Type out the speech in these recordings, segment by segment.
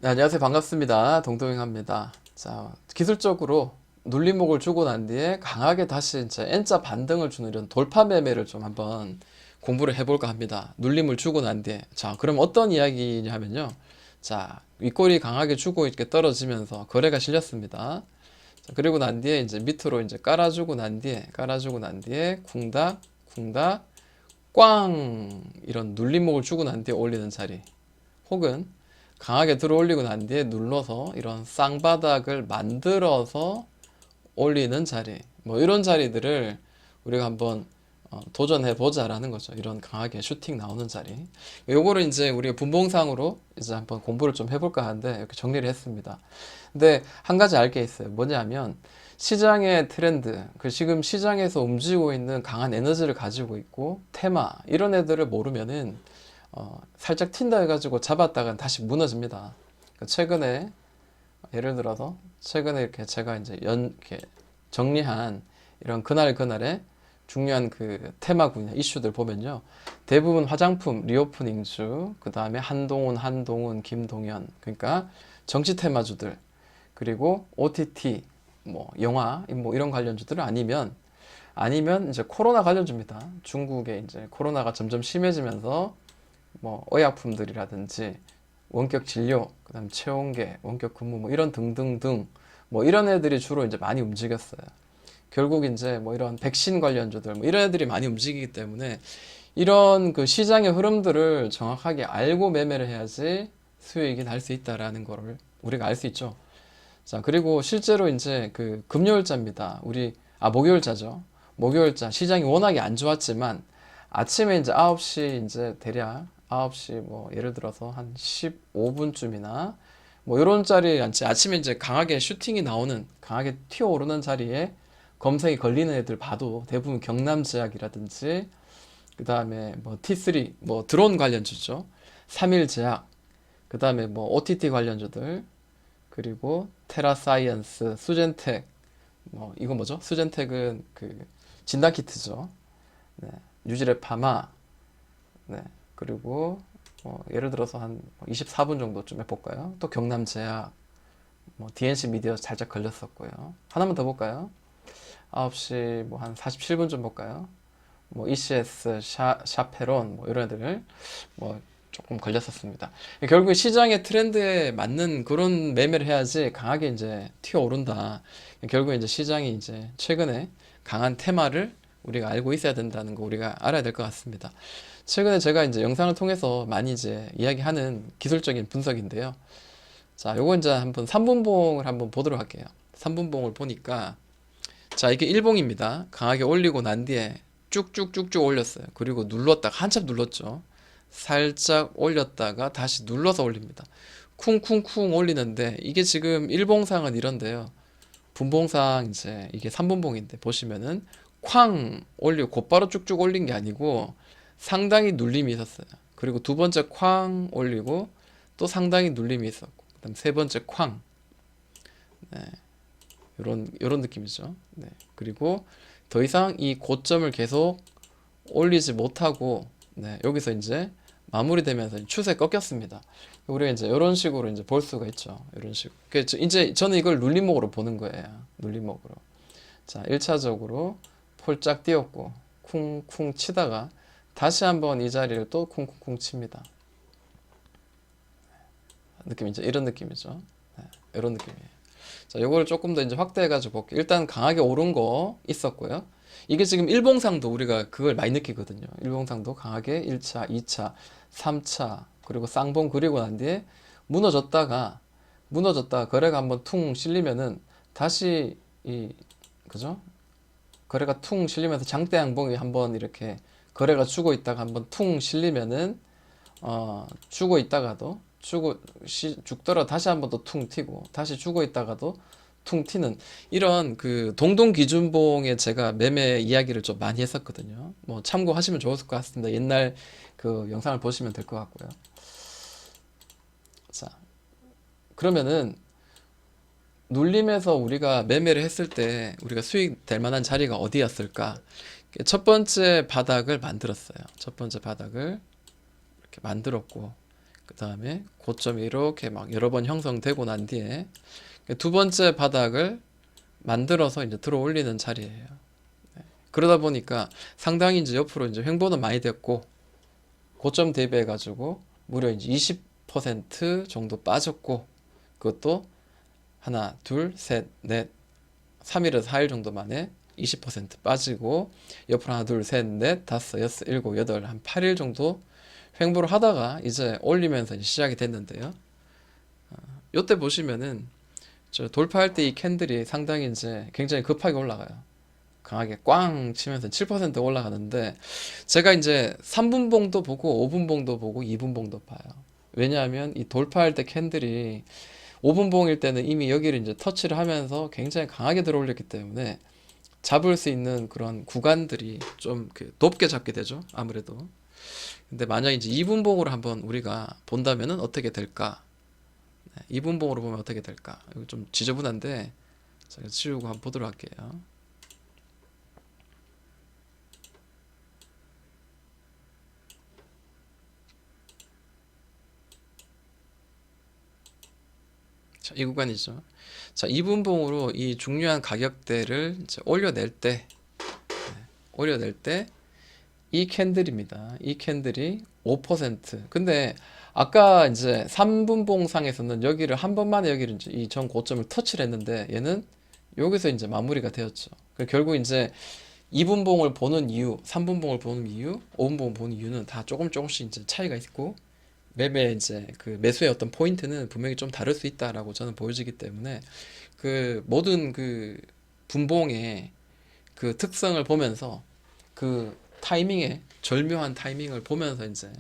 네, 안녕하세요. 반갑습니다. 동동행합니다. 자, 기술적으로 눌림목을 주고 난 뒤에 강하게 다시 이제 N자 반등을 주는 이런 돌파 매매를 좀 한번 공부를 해볼까 합니다. 눌림을 주고 난 뒤에. 자, 그럼 어떤 이야기냐 하면요. 자, 윗골이 강하게 주고 이렇게 떨어지면서 거래가 실렸습니다. 자, 그리고 난 뒤에 이제 밑으로 이제 깔아주고 난 뒤에 쿵닥, 쿵닥, 꽝! 이런 눌림목을 주고 난 뒤에 올리는 자리. 혹은 강하게 들어 올리고 난 뒤에 눌러서 이런 쌍바닥을 만들어서 올리는 자리, 뭐 이런 자리들을 우리가 한번 도전해 보자라는 거죠. 이런 강하게 슈팅 나오는 자리. 요거를 이제 우리가 분봉상으로 이제 한번 공부를 좀 해볼까 하는데 이렇게 정리를 했습니다. 근데 한 가지 알 게 있어요. 뭐냐면 시장의 트렌드, 그 지금 시장에서 움직이고 있는 강한 에너지를 가지고 있고 테마 이런 애들을 모르면은 살짝 튄다 해가지고 잡았다가 다시 무너집니다. 그러니까 최근에 예를 들어서 최근에 이렇게 제가 이제 이렇게 정리한 이런 그날 그날의 중요한 그 테마 분야 이슈들 보면요. 대부분 화장품 리오프닝주, 그 다음에 한동훈, 김동연, 그러니까 정치 테마주들, 그리고 OTT, 뭐 영화, 뭐 이런 관련주들 아니면 이제 코로나 관련주입니다. 중국에 이제 코로나가 점점 심해지면서 뭐 의약품들이라든지 원격 진료, 그다음 체온계, 원격 근무 뭐 이런 등등등 뭐 이런 애들이 주로 이제 많이 움직였어요. 결국 이제 뭐 이런 백신 관련주들 뭐 이런 애들이 많이 움직이기 때문에 이런 그 시장의 흐름들을 정확하게 알고 매매를 해야지 수익이 날 수 있다라는 거를 우리가 알 수 있죠. 자, 그리고 실제로 이제 그 금요일자입니다. 목요일자죠. 목요일자 시장이 워낙에 안 좋았지만 아침에 이제 9시 이제 대략 9시 뭐 예를 들어서 한 15분쯤이나 뭐 이런 자리에 아침에 이제 강하게 슈팅이 나오는 강하게 튀어오르는 자리에 검색이 걸리는 애들 봐도 대부분 경남제약이라든지 그 다음에 뭐 T3 뭐 드론 관련주죠. 3일제약 그 다음에 뭐 OTT 관련주들 그리고 테라사이언스, 수젠텍, 뭐 이거 뭐죠? 수젠텍은 그 진단키트죠. 네, 뉴질의 파마, 네, 그리고 예를 들어서 한 24분 정도쯤 해볼까요? 또 경남제약, 뭐 DNC 미디어 살짝 걸렸었고요. 하나만 더 볼까요? 9시 뭐 한 47분 좀 볼까요? 뭐 ECS, 샤페론 뭐 이런 애들 뭐 조금 걸렸었습니다. 결국 시장의 트렌드에 맞는 그런 매매를 해야지 강하게 이제 튀어오른다. 결국 이제 시장이 이제 최근에 강한 테마를 우리가 알고 있어야 된다는 거 우리가 알아야 될 것 같습니다. 최근에 제가 이제 영상을 통해서 많이 이제 이야기하는 기술적인 분석인데요. 자, 요거 이제 한번 3분봉을 한번 보도록 할게요. 3분봉을 보니까 자, 이게 일봉입니다. 강하게 올리고 난 뒤에 쭉쭉쭉쭉 올렸어요. 그리고 눌렀다가 한참 눌렀죠. 살짝 올렸다가 다시 눌러서 올립니다. 쿵쿵쿵 올리는데 이게 지금 일봉상은 이런데요. 분봉상 이제 이게 3분봉인데 보시면은 쾅 올리고 곧바로 쭉쭉 올린 게 아니고 상당히 눌림이 있었어요. 그리고 두 번째 쾅 올리고 또 상당히 눌림이 있었고 그다음 세 번째 쾅 네, 요런 느낌이죠. 네. 그리고 더 이상 이 고점을 계속 올리지 못하고 네, 여기서 이제 마무리되면서 추세 꺾였습니다. 우리가 이제 이런 식으로 이제 볼 수가 있죠. 이런 식으로. 이제 저는 이걸 눌림목으로 보는 거예요. 눌림목으로. 자, 1차적으로 폴짝 뛰었고 쿵쿵 치다가 다시 한번 이 자리를 또 쿵쿵쿵 칩니다. 느낌이죠. 이런 느낌이죠. 네, 이런 느낌이에요. 자, 요거를 조금 더 이제 확대해가지고 볼게요. 일단 강하게 오른 거 있었고요. 이게 지금 일봉상도 우리가 그걸 많이 느끼거든요. 일봉상도 강하게 1차, 2차, 3차, 그리고 쌍봉 그리고 난 뒤에 무너졌다가 거래가 한번 퉁 실리면은 다시 그죠? 거래가 퉁 실리면서 장대 양봉이 한번 이렇게 거래가 주고 있다가 한번 퉁 실리면은 주고 있다가도 죽더라 다시 한번 또 퉁 튀고 다시 주고 있다가도 퉁 튀는 이런 그 동동 기준봉에 제가 매매 이야기를 좀 많이 했었거든요. 뭐 참고하시면 좋을 것 같습니다. 옛날 그 영상을 보시면 될 것 같고요. 자, 그러면은 눌림에서 우리가 매매를 했을 때 우리가 수익 될 만한 자리가 어디였을까? 첫 번째 바닥을 만들었어요. 첫 번째 바닥을 이렇게 만들었고 그 다음에 고점이 이렇게 막 여러 번 형성되고 난 뒤에 두 번째 바닥을 만들어서 이제 들어 올리는 자리예요. 그러다 보니까 상당히 이제 옆으로 이제 횡보는 많이 됐고 고점 대비해 가지고 무려 이제 20% 정도 빠졌고, 그것도 하나, 둘, 셋, 넷, 3일에서 4일 정도 만에 20% 빠지고, 옆으로 하나, 둘, 셋, 넷, 다섯, 여섯, 일곱, 여덟, 한 8일 정도 횡보를 하다가 이제 올리면서 이제 시작이 됐는데요. 요때 보시면은 저 돌파할 때 이 캔들이 상당히 이제 굉장히 급하게 올라가요. 강하게 꽝 치면서 7% 올라가는데, 제가 이제 3분봉도 보고 5분봉도 보고 2분봉도 봐요. 왜냐하면 이 돌파할 때 캔들이 5분봉일 때는 이미 여기를 이제 터치를 하면서 굉장히 강하게 들어올렸기 때문에 잡을 수 있는 그런 구간들이 좀 높게 잡게 되죠, 아무래도. 근데 만약 이제 2분봉으로 한번 우리가 본다면은 어떻게 될까? 2분봉으로 보면 어떻게 될까? 이거 좀 지저분한데 제가 치우고 한번 보도록 할게요. 자, 이 구간이죠. 자, 2분봉으로 이 중요한 가격대를 이제 올려낼 때 이 캔들입니다. 이 캔들이 5%. 근데 아까 이제 3분봉 상에서는 여기를 한 번만에 여기를 이제 이 전 고점을 터치를 했는데, 얘는 여기서 이제 마무리가 되었죠. 결국 이제 2분봉을 보는 이유, 3분봉을 보는 이유, 5분봉을 보는 이유는 다 조금씩 이제 차이가 있고, 매매 이제 그 매수의 어떤 포인트는 분명히 좀 다를 수 있다라고 저는 보여지기 때문에, 그 모든 그 분봉의 그 특성을 보면서 그 타이밍에 절묘한 타이밍을 보면서 이제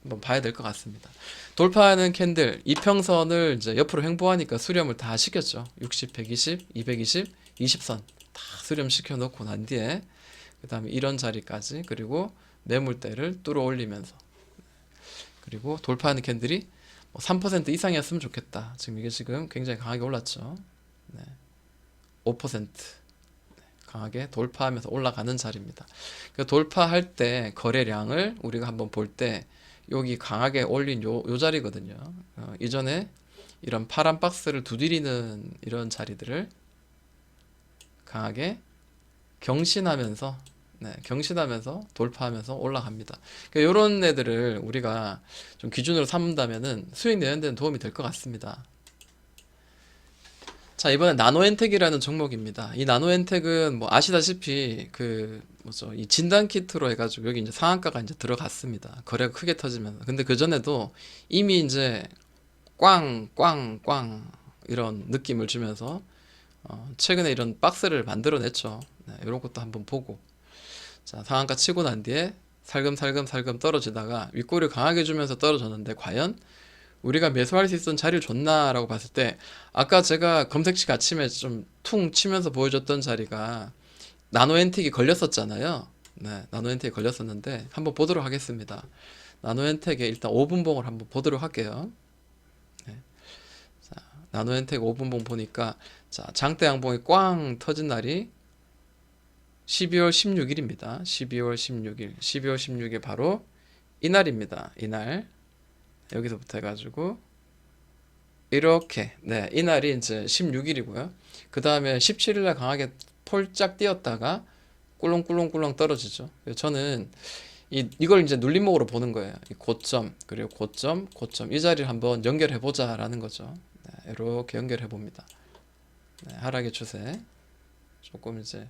한번 봐야 될 것 같습니다. 돌파하는 캔들 이평선을 이제 옆으로 횡보하니까 수렴을 다 시켰죠. 60, 120, 220, 20선 다 수렴 시켜 놓고 난 뒤에 그 다음에 이런 자리까지, 그리고 매물대를 뚫어 올리면서, 그리고 돌파하는 캔들이 뭐 3% 이상이었으면 좋겠다. 지금 이게 지금 굉장히 강하게 올랐죠. 네. 5% 강하게 돌파하면서 올라가는 자리입니다. 그 돌파할 때 거래량을 우리가 한번 볼 때 여기 강하게 올린 요 자리거든요. 이전에 이런 파란 박스를 두드리는 이런 자리들을 강하게 경신하면서 돌파하면서 올라갑니다. 그러니까 이런 애들을 우리가 좀 기준으로 삼는다면은 수익 내는 데는 도움이 될 것 같습니다. 자, 이번엔 나노엔텍이라는 종목입니다. 이 나노엔텍은 뭐 아시다시피 그 뭐죠, 이 진단 키트로 해가지고 여기 이제 상한가가 이제 들어갔습니다. 거래가 크게 터지면서. 근데 그 전에도 이미 이제 꽝 이런 느낌을 주면서 최근에 이런 박스를 만들어냈죠. 네, 이런 것도 한번 보고, 자, 상한가 치고 난 뒤에 살금 떨어지다가 윗꼬리 강하게 주면서 떨어졌는데, 과연 우리가 매수할 수 있었던 자리를 줬나라고 봤을 때, 아까 제가 검색식 아침에 좀 퉁 치면서 보여줬던 자리가 나노엔텍이 걸렸었잖아요. 네, 나노엔텍이 걸렸었는데 한번 보도록 하겠습니다. 나노엔텍의 일단 5분봉을 한번 보도록 할게요. 네. 자, 나노엔텍 5분봉 보니까, 자, 장대 양봉이 꽝 터진 날이 12월 16일입니다. 12월 16일 바로 이날입니다. 이날 여기서부터 해가지고 이렇게, 네, 이날이 이제 16일이고요. 그 다음에 17일날 강하게 폴짝 뛰었다가 꿀렁꿀렁 떨어지죠. 그래서 저는 이걸 이제 눌림목으로 보는 거예요. 이 고점, 그리고 고점, 이 자리를 한번 연결해 보자라는 거죠. 네, 이렇게 연결해 봅니다. 네, 하락의 추세 조금 이제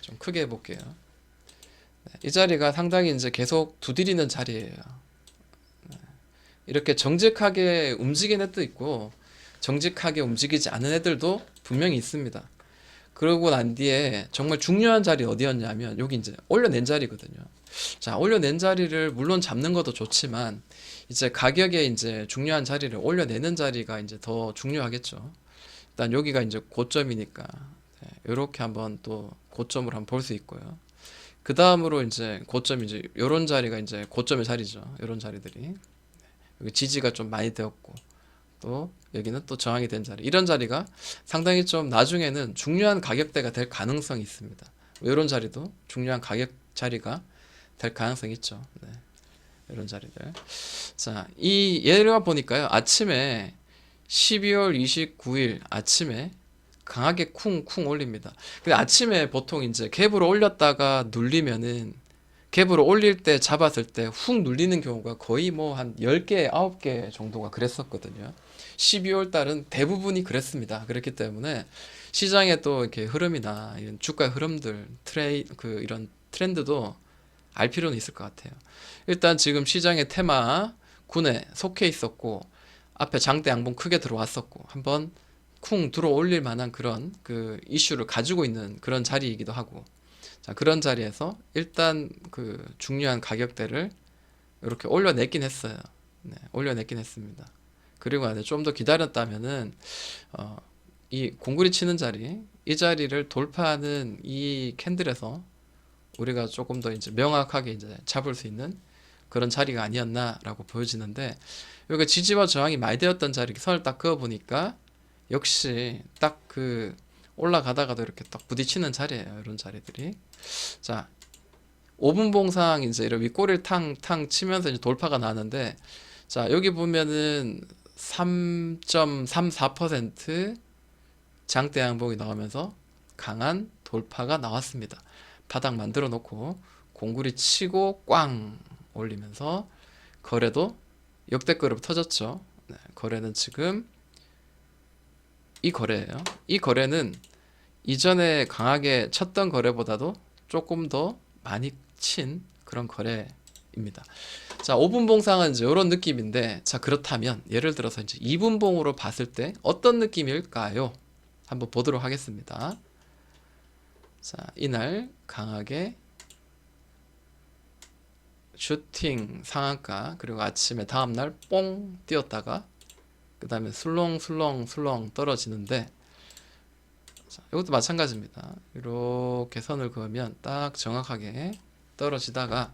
좀 크게 해볼게요. 네, 이 자리가 상당히 이제 계속 두드리는 자리예요. 이렇게 정직하게 움직이는 애도 있고 정직하게 움직이지 않은 애들도 분명히 있습니다. 그러고 난 뒤에 정말 중요한 자리 어디였냐면 여기 이제 올려낸 자리거든요. 자, 올려낸 자리를 물론 잡는 것도 좋지만 이제 가격에 이제 중요한 자리를 올려내는 자리가 이제 더 중요하겠죠. 일단 여기가 이제 고점이니까 이렇게 한번 또 고점으로 한번 볼 수 있고요. 그 다음으로 이제 고점이 이제 요런 자리가 이제 고점의 자리죠. 요런 자리들이 여기 지지가 좀 많이 되었고, 또 여기는 또 저항이 된 자리, 이런 자리가 상당히 좀 나중에는 중요한 가격대가 될 가능성이 있습니다. 이런 자리도 중요한 가격 자리가 될 가능성이 있죠. 네. 이런 자리들. 자, 이 얘가 보니까요. 아침에 12월 29일 아침에 강하게 쿵쿵 올립니다. 근데 아침에 보통 이제 갭으로 올렸다가 눌리면은 갭으로 올릴 때 잡았을 때 훅 눌리는 경우가 거의 뭐 한 10개, 9개 정도가 그랬었거든요. 12월 달은 대부분이 그랬습니다. 그렇기 때문에 시장의 또 이렇게 흐름이나 이런 주가의 흐름들, 이런 트렌드도 알 필요는 있을 것 같아요. 일단 지금 시장의 테마 군에 속해 있었고 앞에 장대 양봉 크게 들어왔었고 한번 쿵 들어 올릴 만한 그런 그 이슈를 가지고 있는 그런 자리이기도 하고, 자, 그런 자리에서 일단 그 중요한 가격대를 이렇게 올려냈긴 했어요. 네, 올려냈긴 했습니다. 그리고 좀 더 기다렸다면은 이 공구리 치는 자리, 이 자리를 돌파하는 이 캔들에서 우리가 조금 더 이제 명확하게 이제 잡을 수 있는 그런 자리가 아니었나라고 보여지는데, 여기가 지지와 저항이 많이 되었던 자리 선을 딱 그어 보니까 역시 딱 그 올라가다가도 이렇게 딱 부딪히는 자리예요. 이런 자리들이. 자, 5분 봉상 이제 이런 윗꼬리를 탕탕 치면서 이제 돌파가 나는데, 자, 여기 보면은 3.34% 장대 양봉이 나오면서 강한 돌파가 나왔습니다. 바닥 만들어 놓고 공구리 치고 꽝 올리면서 거래도 역대급으로 터졌죠. 네, 거래는 지금 이 거래예요. 이 거래는 이전에 강하게 쳤던 거래보다도 조금 더 많이 친 그런 거래입니다. 자, 5분 봉상은 이제 이런 느낌인데, 자, 그렇다면 예를 들어서 이제 2분 봉으로 봤을 때 어떤 느낌일까요? 한번 보도록 하겠습니다. 자, 이날 강하게 슈팅 상한가, 그리고 아침에 다음날 뽕 뛰었다가 그 다음에 술렁술렁 떨어지는데, 자, 이것도 마찬가지입니다. 이렇게 선을 그으면 딱 정확하게 떨어지다가,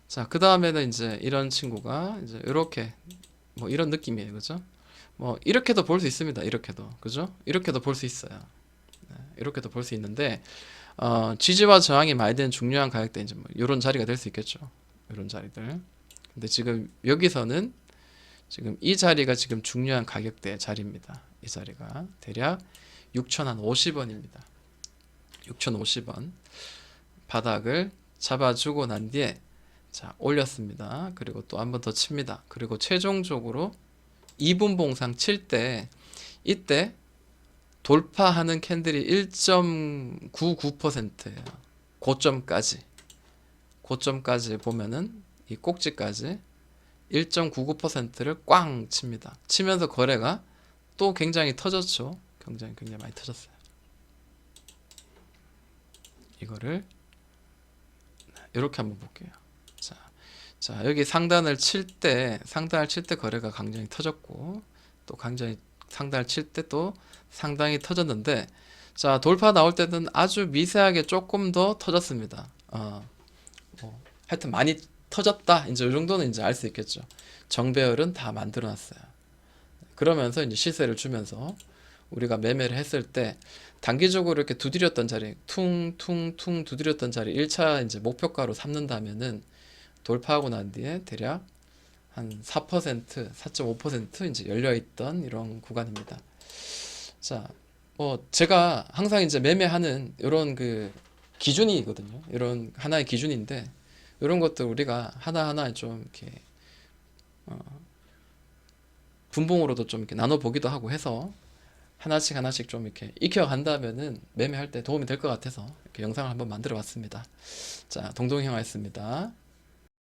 자, 그 다음에는 이제 이런 친구가 이제 이렇게 뭐 이런 느낌이에요. 그죠? 뭐 이렇게도 볼 수 있습니다. 이렇게도. 그죠? 이렇게도 볼 수 있어요. 네, 이렇게도 볼 수 있는데, 지지와 저항이 많이 되는 중요한 가격대 이제 뭐 이런 자리가 될 수 있겠죠. 이런 자리들. 근데 지금 여기서는 지금 이 자리가 지금 중요한 가격대 자리입니다. 이 자리가 대략 6,050원입니다. 6,050원 바닥을 잡아주고 난 뒤에, 자, 올렸습니다. 그리고 또 한 번 더 칩니다. 그리고 최종적으로 2분 봉상 칠 때 이때 돌파하는 캔들이 1.99%예요. 고점까지 보면은 이 꼭지까지 1.99%를 꽝 칩니다. 치면서 거래가 또 굉장히 터졌죠. 굉장히 많이 터졌어요. 이거를 이렇게 한번 볼게요. 자, 여기 상단을 칠 때 거래가 굉장히 터졌고, 또 굉장히 상단을 칠 때 또 상당히 터졌는데, 자, 돌파 나올 때는 아주 미세하게 조금 더 터졌습니다. 뭐 하여튼 많이 터졌다. 이제 이 정도는 이제 알 수 있겠죠. 정배열은 다 만들어 놨어요. 그러면서 이제 시세를 주면서 우리가 매매를 했을 때 단기적으로 이렇게 두드렸던 자리, 퉁퉁퉁 두드렸던 자리 1차 이제 목표가로 삼는다면은 돌파하고 난 뒤에 대략 한 4%, 4.5% 이제 열려 있던 이런 구간입니다. 자, 뭐 제가 항상 이제 매매하는 이런 그 기준이거든요. 이런 하나의 기준인데, 이런 것들 우리가 하나하나 좀 이렇게 분봉으로도 좀 이렇게 나눠 보기도 하고 해서 하나씩 좀 이렇게 익혀간다면은 매매할 때 도움이 될 것 같아서 이렇게 영상을 한번 만들어 봤습니다. 자, 동동형화였습니다.